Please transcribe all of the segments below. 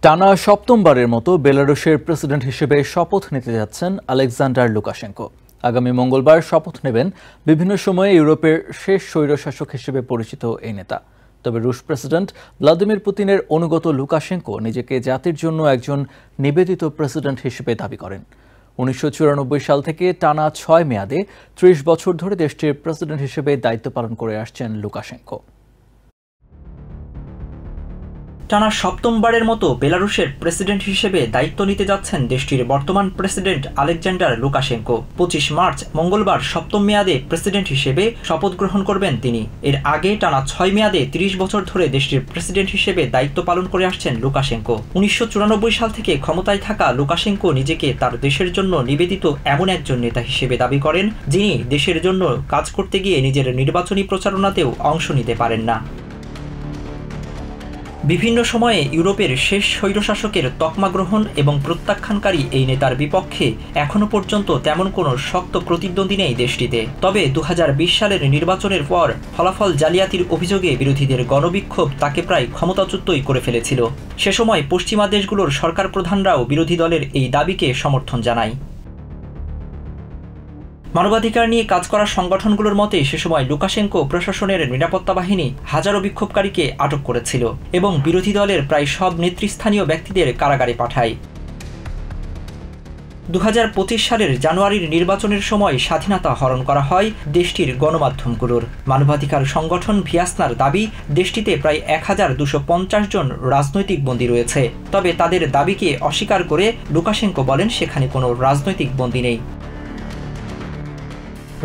টানা সপ্তমবারের মতো বেলারুশের প্রেসিডেন্ট হিসেবে শপথ নিতে যাচ্ছেন আলেকজান্ডার লুকাশেঙ্কো। আগামী মঙ্গলবার শপথ নেবেন বিভিন্ন সময়ে ইউরোপের শেষ স্বৈরশাসক হিসেবে পরিচিত এই নেতা। তবে রুশ প্রেসিডেন্ট ভ্লাদিমির পুতিনের অনুগত লুকাশেঙ্কো নিজেকে জাতির জন্য একজন নিবেদিত প্রেসিডেন্ট হিসেবে দাবি করেন। 1994 সাল থেকে টানা 6 মেয়াদে 30 বছর ধরে দেশটির প্রেসিডেন্ট হিসেবে দায়িত্ব পালন করে আসছেন লুকাশেঙ্কো। টানা সপ্তমবারের মতো বেলারুশের প্রেসিডেন্ট হিসেবে দায়িত্ব নিতে যাচ্ছেন দেশটির বর্তমান প্রেসিডেন্ট আলেকজান্ডার লুকাশেঙ্কো। 25 মার্চ মঙ্গলবার সপ্তম মেয়াদে প্রেসিডেন্ট হিসেবে শপথ গ্রহণ করবেন তিনি। এর আগে টানা 6 মেয়াদে 30 বছর ধরে দেশটির প্রেসিডেন্ট হিসেবে দায়িত্ব পালন করে আসছেন লুকাশেঙ্কো। 1994 সাল থেকে ক্ষমতায় থাকা লুকাশেঙ্কো নিজেকে তার দেশের জন্য নিবেদিত এমন একজন নেতা হিসেবে দাবি করেন, যিনি দেশের জন্য কাজ করতে গিয়ে নিজের নির্বাচনী প্রচারণাতেও অংশ নিতে পারেন না। বিভিন্ন সময়ে ইউরোপের শেষ স্বৈরশাসকের তকমা গ্রহণ এবং প্রত্যাখ্যানকারী এই নেতার বিপক্ষে এখনো পর্যন্ত তেমন কোনো শক্ত প্রতিদ্বন্দ্বী নেই দেশটিতে। তবে 2020 সালের নির্বাচনের পর ফলাফল জালিয়াতির অভিযোগে বিরোধীদের গণবিক্ষোভ তাকে প্রায় ক্ষমতাচ্যুতই করে ফেলেছিল। সে সময় পশ্চিমা দেশগুলোর সরকার প্রধানরাও বিরোধী দলের এই দাবিকে সমর্থন জানায়। মানবাধিকার নিয়ে কাজ করা সংগঠনগুলোর মতে সে সময় লুকাশেঙ্কো প্রশাসনের নিরাপত্তা বাহিনী হাজারো বিক্ষোভকারীকে আটক করেছিল এবং বিরোধী দলের প্রায় সব নেতৃস্থানীয় ব্যক্তিদের কারাগারে পাঠায়। 2025 সালের জানুয়ারির নির্বাচনের সময় স্বাধীনতা হরণ করা হয় দেশটির গণমাধ্যমগুলোর। মানবাধিকার সংগঠন ভিয়াসনার দাবি, দেশটিতে প্রায় 1250 জন রাজনৈতিক বন্দী রয়েছে। তবে তাদের দাবিকে অস্বীকার করে লুকাশেঙ্কো বলেন সেখানে কোনো রাজনৈতিক বন্দী নেই।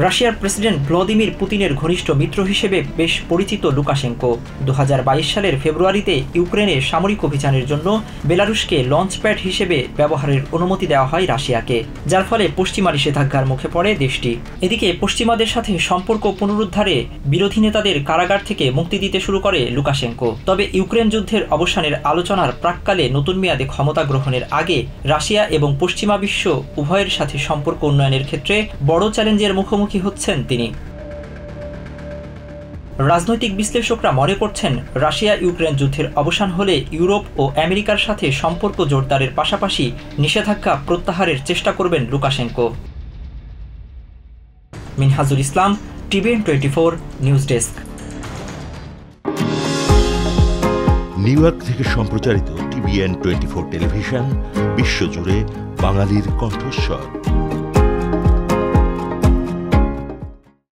রাশিয়ার প্রেসিডেন্ট ভ্লাদিমির পুতিনের ঘনিষ্ঠ মিত্র হিসেবে বেশ পরিচিত লুকাশেঙ্কো। 2022 সালের ফেব্রুয়ারিতে ইউক্রেনে সামরিক অভিযানের জন্য বেলারুশকে লঞ্চপ্যাড হিসেবে ব্যবহারের অনুমতি দেওয়া হয় রাশিয়াকে, যার ফলে পশ্চিমা নিষেধাজ্ঞার মুখে পড়ে দেশটি। এদিকে পশ্চিমাদের সাথে সম্পর্ক পুনরুদ্ধারে বিরোধী নেতাদের কারাগার থেকে মুক্তি দিতে শুরু করে লুকাশেঙ্কো। তবে ইউক্রেন যুদ্ধের অবসানের আলোচনার প্রাক্কালে নতুন মেয়াদে ক্ষমতা গ্রহণের আগে রাশিয়া এবং পশ্চিমা বিশ্ব উভয়ের সাথে সম্পর্ক উন্নয়নের ক্ষেত্রে বড় চ্যালেঞ্জের মুখোমুখি হচ্ছেন তিনি। রাজনৈতিক বিশ্লেষকরা মনে করছেন, রাশিয়া ইউক্রেন যুদ্ধের অবসান হলে ইউরোপ ও আমেরিকার সাথে সম্পর্ক জোরদারের পাশাপাশি নিষেধাজ্ঞা প্রত্যাহারের চেষ্টা করবেন Lukashenko. Minhajul Islam, TVN 24 news desk. New York থেকে সম্প্রচারিত টিভিএন 24 টেলিভিশন বিশ্বজুড়ে বাঙালির কণ্ঠস্বর।